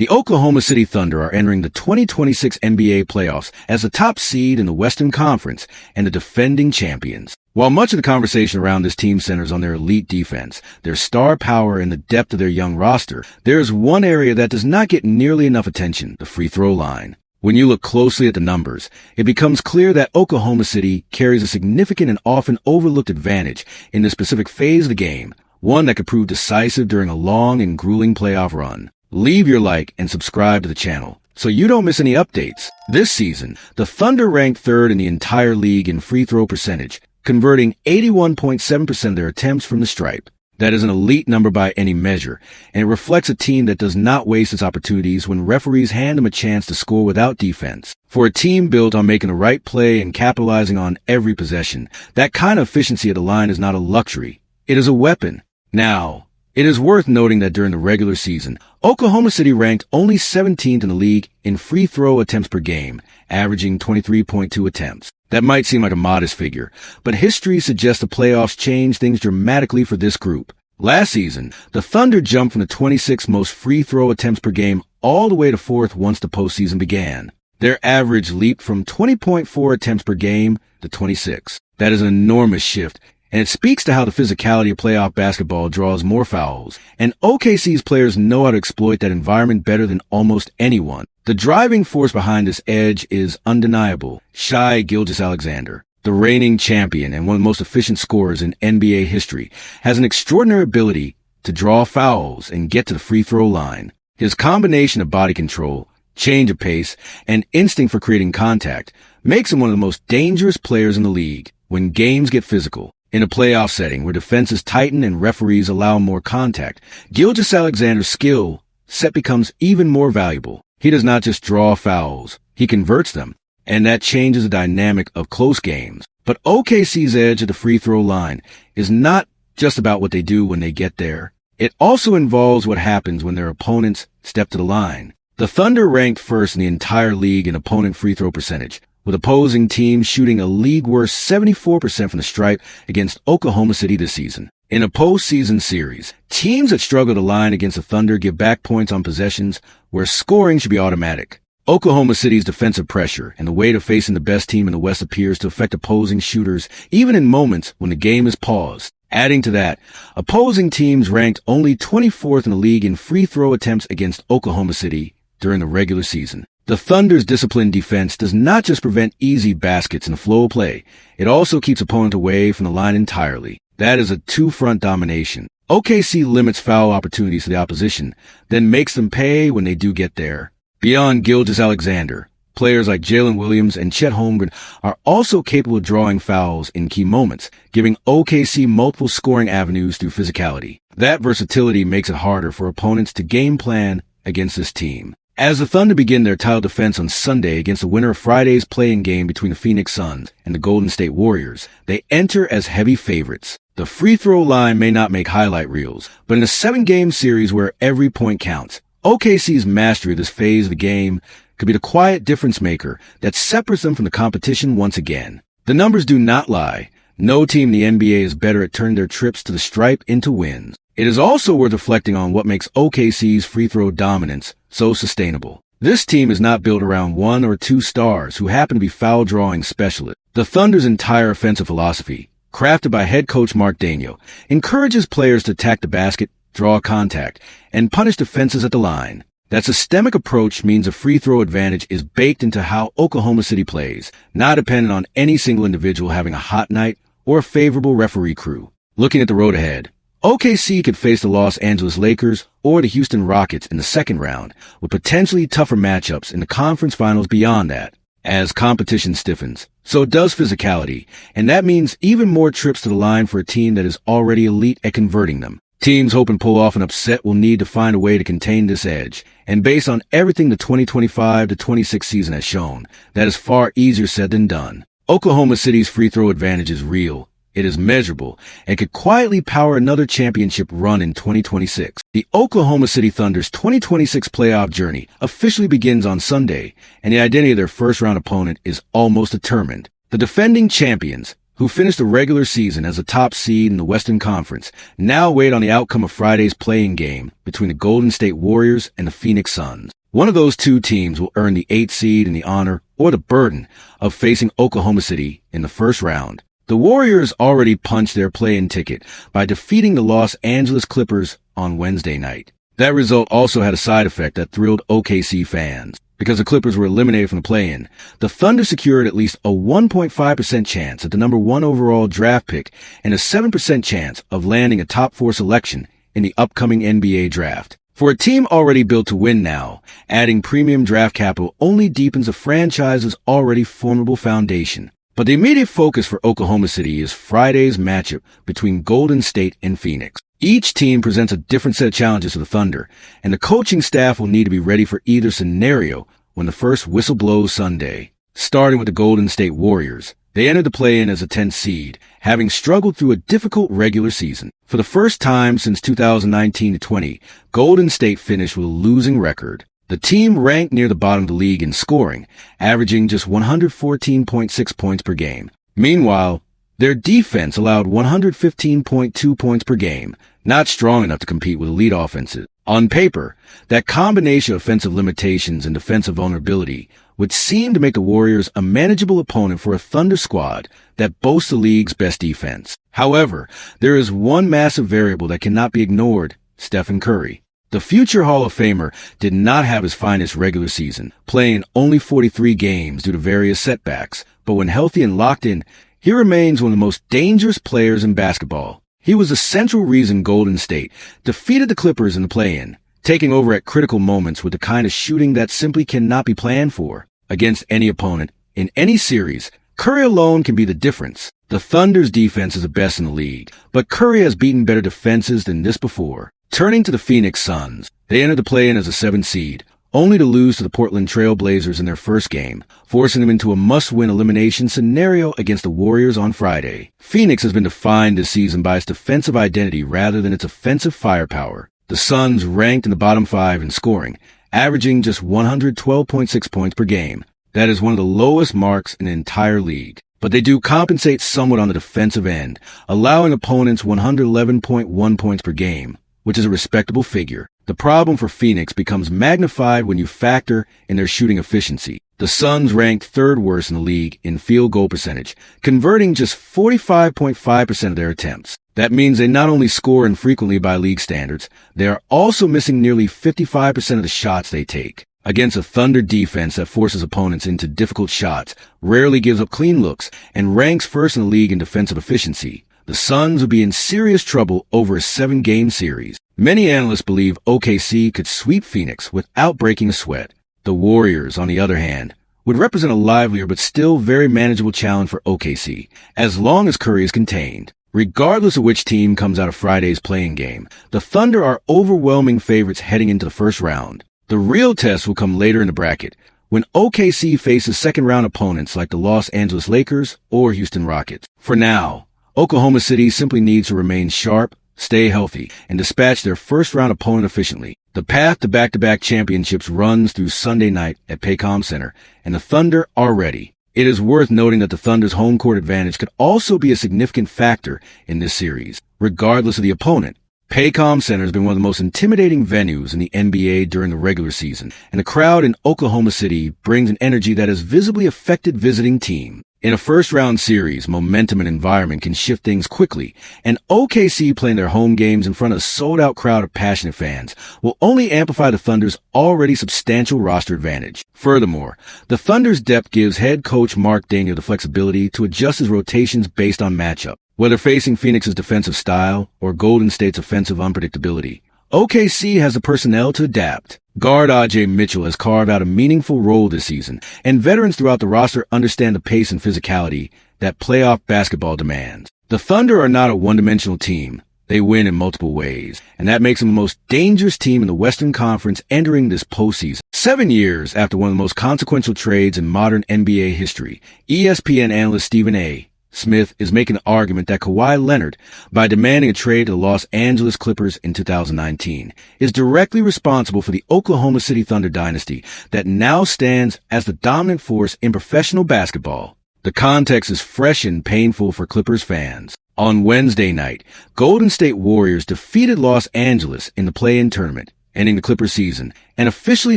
The Oklahoma City Thunder are entering the 2026 NBA playoffs as the top seed in the Western Conference and the defending champions. While much of the conversation around this team centers on their elite defense, their star power, and the depth of their young roster, there is one area that does not get nearly enough attention: the free throw line. When you look closely at the numbers, it becomes clear that Oklahoma City carries a significant and often overlooked advantage in this specific phase of the game, one that could prove decisive during a long and grueling playoff run. Leave your like and subscribe to the channel so you don't miss any updates. This season, the Thunder ranked third in the entire league in free throw percentage, converting 81.7% of their attempts from the stripe. That is an elite number by any measure, and it reflects a team that does not waste its opportunities when referees hand them a chance to score without defense. For a team built on making the right play and capitalizing on every possession, that kind of efficiency at the line is not a luxury. It is a weapon. Now, it is worth noting that during the regular season, Oklahoma City ranked only 17th in the league in free throw attempts per game, averaging 23.2 attempts. That might seem like a modest figure, but history suggests the playoffs changed things dramatically for this group. Last season, the Thunder jumped from the 26th most free throw attempts per game all the way to 4th once the postseason began. Their average leaped from 20.4 attempts per game to 26. That is an enormous shift, and it speaks to how the physicality of playoff basketball draws more fouls, and OKC's players know how to exploit that environment better than almost anyone. The driving force behind this edge is undeniable. Gilgeous-Alexander, the reigning champion and one of the most efficient scorers in NBA history, has an extraordinary ability to draw fouls and get to the free throw line. His combination of body control, change of pace, and instinct for creating contact makes him one of the most dangerous players in the league when games get physical. In a playoff setting where defenses tighten and referees allow more contact, Gilgeous-Alexander's skill set becomes even more valuable. He does not just draw fouls, he converts them, and that changes the dynamic of close games. But OKC's edge at the free throw line is not just about what they do when they get there. It also involves what happens when their opponents step to the line. The Thunder ranked first in the entire league in opponent free throw percentage, with opposing teams shooting a league-worst 74% from the stripe against Oklahoma City this season. In a postseason series, teams that struggle to line against the Thunder give back points on possessions where scoring should be automatic. Oklahoma City's defensive pressure and the weight of facing the best team in the West appears to affect opposing shooters even in moments when the game is paused. Adding to that, opposing teams ranked only 24th in the league in free throw attempts against Oklahoma City during the regular season. The Thunder's disciplined defense does not just prevent easy baskets in the flow of play, it also keeps opponents away from the line entirely. That is a two-front domination. OKC limits foul opportunities to the opposition, then makes them pay when they do get there. Beyond Gilgeous-Alexander, players like Jalen Williams and Chet Holmgren are also capable of drawing fouls in key moments, giving OKC multiple scoring avenues through physicality. That versatility makes it harder for opponents to game plan against this team. As the Thunder begin their title defense on Sunday against the winner of Friday's play-in game between the Phoenix Suns and the Golden State Warriors, they enter as heavy favorites. The free throw line may not make highlight reels, but in a 7-game series where every point counts, OKC's mastery of this phase of the game could be the quiet difference maker that separates them from the competition once again. The numbers do not lie. No team in the NBA is better at turning their trips to the stripe into wins. It is also worth reflecting on what makes OKC's free throw dominance so sustainable. This team is not built around one or two stars who happen to be foul-drawing specialists. The Thunder's entire offensive philosophy, crafted by head coach Mark Daigneault, encourages players to attack the basket, draw contact, and punish defenses at the line. That systemic approach means a free throw advantage is baked into how Oklahoma City plays, not dependent on any single individual having a hot night or a favorable referee crew. Looking at the road ahead, OKC could face the Los Angeles Lakers or the Houston Rockets in the second round, with potentially tougher matchups in the conference finals beyond that. As competition stiffens, so does physicality, and that means even more trips to the line for a team that is already elite at converting them. Teams hoping to pull off an upset will need to find a way to contain this edge, and based on everything the 2025-26 season has shown, that is far easier said than done. Oklahoma City's free throw advantage is real. It is measurable and could quietly power another championship run in 2026. The Oklahoma City Thunder's 2026 playoff journey officially begins on Sunday, and the identity of their first-round opponent is almost determined. The defending champions, who finished the regular season as a top seed in the Western Conference, now wait on the outcome of Friday's play-in game between the Golden State Warriors and the Phoenix Suns. One of those two teams will earn the 8th seed and the honor or the burden of facing Oklahoma City in the first round. The Warriors already punched their play-in ticket by defeating the Los Angeles Clippers on Wednesday night. That result also had a side effect that thrilled OKC fans. Because the Clippers were eliminated from the play-in, the Thunder secured at least a 1.5% chance at the number 1 overall draft pick and a 7% chance of landing a top 4 selection in the upcoming NBA draft. For a team already built to win now, adding premium draft capital only deepens a franchise's already formidable foundation. But the immediate focus for Oklahoma City is Friday's matchup between Golden State and Phoenix. Each team presents a different set of challenges to the Thunder, and the coaching staff will need to be ready for either scenario when the first whistle blows Sunday. Starting with the Golden State Warriors, they entered the play-in as a 10th seed, having struggled through a difficult regular season. For the first time since 2019-20, Golden State finished with a losing record. The team ranked near the bottom of the league in scoring, averaging just 114.6 points per game. Meanwhile, their defense allowed 115.2 points per game, not strong enough to compete with elite offenses. On paper, that combination of offensive limitations and defensive vulnerability would seem to make the Warriors a manageable opponent for a Thunder squad that boasts the league's best defense. However, there is one massive variable that cannot be ignored: Stephen Curry. The future Hall of Famer did not have his finest regular season, playing only 43 games due to various setbacks, but when healthy and locked in, he remains one of the most dangerous players in basketball. He was the central reason Golden State defeated the Clippers in the play-in, taking over at critical moments with the kind of shooting that simply cannot be planned for. Against any opponent, in any series, Curry alone can be the difference. The Thunder's defense is the best in the league, but Curry has beaten better defenses than this before. Turning to the Phoenix Suns, they entered the play-in as a 7th seed, only to lose to the Portland Trail Blazers in their first game, forcing them into a must-win elimination scenario against the Warriors on Friday. Phoenix has been defined this season by its defensive identity rather than its offensive firepower. The Suns ranked in the bottom 5 in scoring, averaging just 112.6 points per game. That is one of the lowest marks in the entire league. But they do compensate somewhat on the defensive end, allowing opponents 111.1 points per game, which is a respectable figure. The problem for Phoenix becomes magnified when you factor in their shooting efficiency. The Suns ranked 3rd worst in the league in field goal percentage, converting just 45.5% of their attempts. That means they not only score infrequently by league standards, they are also missing nearly 55% of the shots they take. Against a Thunder defense that forces opponents into difficult shots, rarely gives up clean looks, and ranks 1st in the league in defensive efficiency, the Suns would be in serious trouble over a 7-game series. Many analysts believe OKC could sweep Phoenix without breaking a sweat. The Warriors, on the other hand, would represent a livelier but still very manageable challenge for OKC, as long as Curry is contained. Regardless of which team comes out of Friday's play-in game, the Thunder are overwhelming favorites heading into the first round. The real test will come later in the bracket, when OKC faces second-round opponents like the Los Angeles Lakers or Houston Rockets. For now, Oklahoma City simply needs to remain sharp, stay healthy, and dispatch their first-round opponent efficiently. The path to back-to-back championships runs through Sunday night at Paycom Center, and the Thunder are ready. It is worth noting that the Thunder's home court advantage could also be a significant factor in this series. Regardless of the opponent, Paycom Center has been one of the most intimidating venues in the NBA during the regular season, and the crowd in Oklahoma City brings an energy that has visibly affected visiting teams. In a first-round series, momentum and environment can shift things quickly, and OKC playing their home games in front of a sold-out crowd of passionate fans will only amplify the Thunder's already substantial roster advantage. Furthermore, the Thunder's depth gives head coach Mark Daniel the flexibility to adjust his rotations based on matchup. Whether facing Phoenix's defensive style or Golden State's offensive unpredictability, OKC has the personnel to adapt. Guard A.J. Mitchell has carved out a meaningful role this season, and veterans throughout the roster understand the pace and physicality that playoff basketball demands. The Thunder are not a one-dimensional team. They win in multiple ways, and that makes them the most dangerous team in the Western Conference entering this postseason. 7 years after one of the most consequential trades in modern NBA history, ESPN analyst Stephen A. Smith is making the argument that Kawhi Leonard, by demanding a trade to the Los Angeles Clippers in 2019, is directly responsible for the Oklahoma City Thunder dynasty that now stands as the dominant force in professional basketball. The context is fresh and painful for Clippers fans. On Wednesday night, Golden State Warriors defeated Los Angeles in the play-in tournament, ending the Clippers season and officially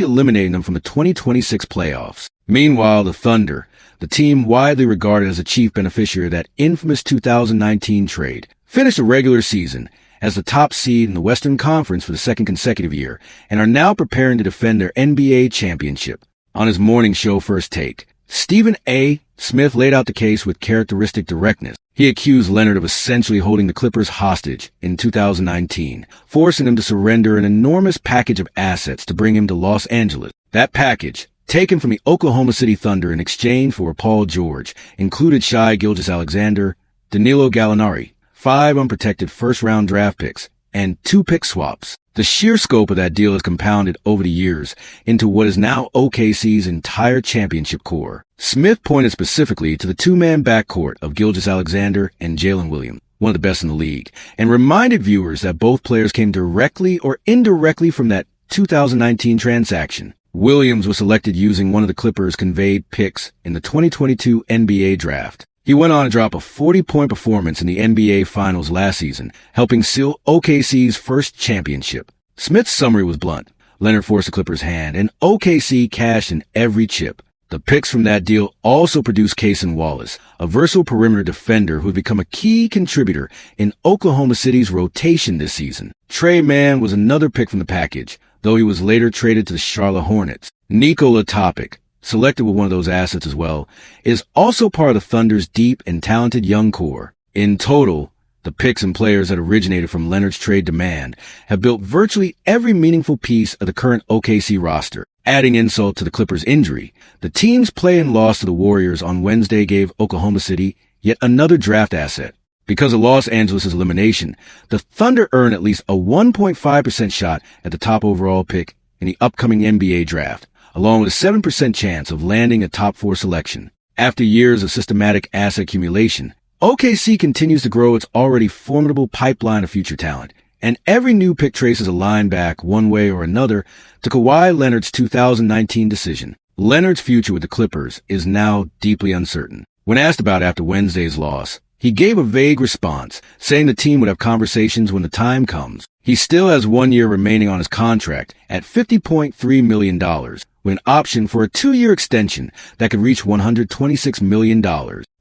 eliminating them from the 2026 playoffs. Meanwhile, the Thunder, the team widely regarded as a chief beneficiary of that infamous 2019 trade, finished the regular season as the top seed in the Western Conference for the second consecutive year and are now preparing to defend their NBA championship. On his morning show First Take, Stephen A. Smith laid out the case with characteristic directness. He accused Leonard of essentially holding the Clippers hostage in 2019, forcing them to surrender an enormous package of assets to bring him to Los Angeles. That package, taken from the Oklahoma City Thunder in exchange for Paul George, included Gilgeous-Alexander, Danilo Gallinari, 5 unprotected first-round draft picks, and 2 pick swaps. The sheer scope of that deal has compounded over the years into what is now OKC's entire championship core. Smith pointed specifically to the two-man backcourt of Gilgeous-Alexander and Jalen Williams, one of the best in the league, and reminded viewers that both players came directly or indirectly from that 2019 transaction. Williams was selected using one of the Clippers' conveyed picks in the 2022 NBA draft. He went on to drop a 40-point performance in the NBA Finals last season, helping seal OKC's first championship. Smith's summary was blunt. Leonard forced the Clippers' hand, and OKC cashed in every chip. The picks from that deal also produced Cason Wallace, a versatile perimeter defender who had become a key contributor in Oklahoma City's rotation this season. Trey Mann was another pick from the package, though he was later traded to the Charlotte Hornets. Nikola Topic, selected with one of those assets as well, is also part of the Thunder's deep and talented young core. In total, the picks and players that originated from Leonard's trade demand have built virtually every meaningful piece of the current OKC roster. Adding insult to the Clippers' injury, the team's play-in loss to the Warriors on Wednesday gave Oklahoma City yet another draft asset. Because of Los Angeles' elimination, the Thunder earn at least a 1.5% shot at the top overall pick in the upcoming NBA draft, along with a 7% chance of landing a top 4 selection. After years of systematic asset accumulation, OKC continues to grow its already formidable pipeline of future talent, and every new pick traces a line back one way or another to Kawhi Leonard's 2019 decision. Leonard's future with the Clippers is now deeply uncertain. When asked about after Wednesday's loss, he gave a vague response, saying the team would have conversations when the time comes. He still has 1 year remaining on his contract at $50.3 million, with an option for a 2-year extension that could reach $126 million.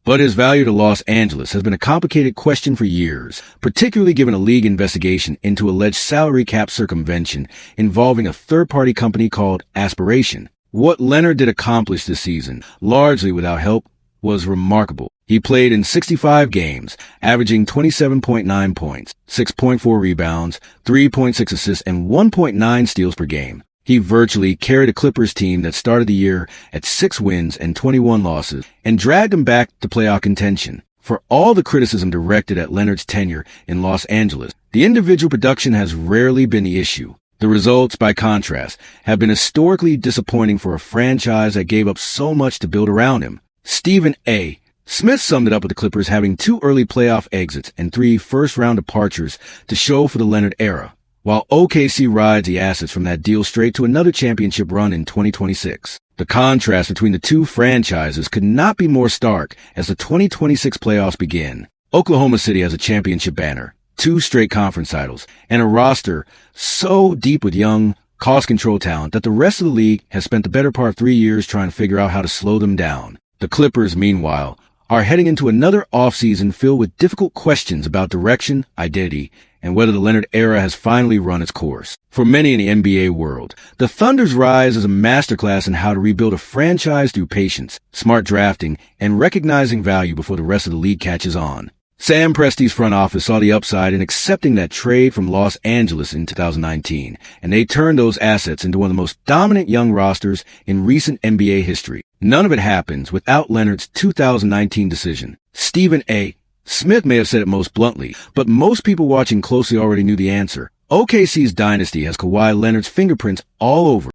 But his value to Los Angeles has been a complicated question for years, particularly given a league investigation into alleged salary cap circumvention involving a third-party company called Aspiration. What Leonard did accomplish this season, largely without help, was remarkable. He played in 65 games, averaging 27.9 points, 6.4 rebounds, 3.6 assists, and 1.9 steals per game. He virtually carried a Clippers team that started the year at 6 wins and 21 losses and dragged them back to playoff contention. For all the criticism directed at Leonard's tenure in Los Angeles, the individual production has rarely been the issue. The results, by contrast, have been historically disappointing for a franchise that gave up so much to build around him. Stephen A. Smith summed it up with the Clippers having 2 early playoff exits and 3 first-round departures to show for the Leonard era, while OKC rides the assets from that deal straight to another championship run in 2026. The contrast between the two franchises could not be more stark as the 2026 playoffs begin. Oklahoma City has a championship banner, 2 straight conference titles, and a roster so deep with young, cost-control talent that the rest of the league has spent the better part of 3 years trying to figure out how to slow them down. The Clippers, meanwhile, are heading into another offseason filled with difficult questions about direction, identity, and whether the Leonard era has finally run its course. For many in the NBA world, the Thunder's rise is a masterclass in how to rebuild a franchise through patience, smart drafting, and recognizing value before the rest of the league catches on. Sam Presti's front office saw the upside in accepting that trade from Los Angeles in 2019, and they turned those assets into one of the most dominant young rosters in recent NBA history. None of it happens without Leonard's 2019 decision. Stephen A. Smith may have said it most bluntly, but most people watching closely already knew the answer. OKC's dynasty has Kawhi Leonard's fingerprints all over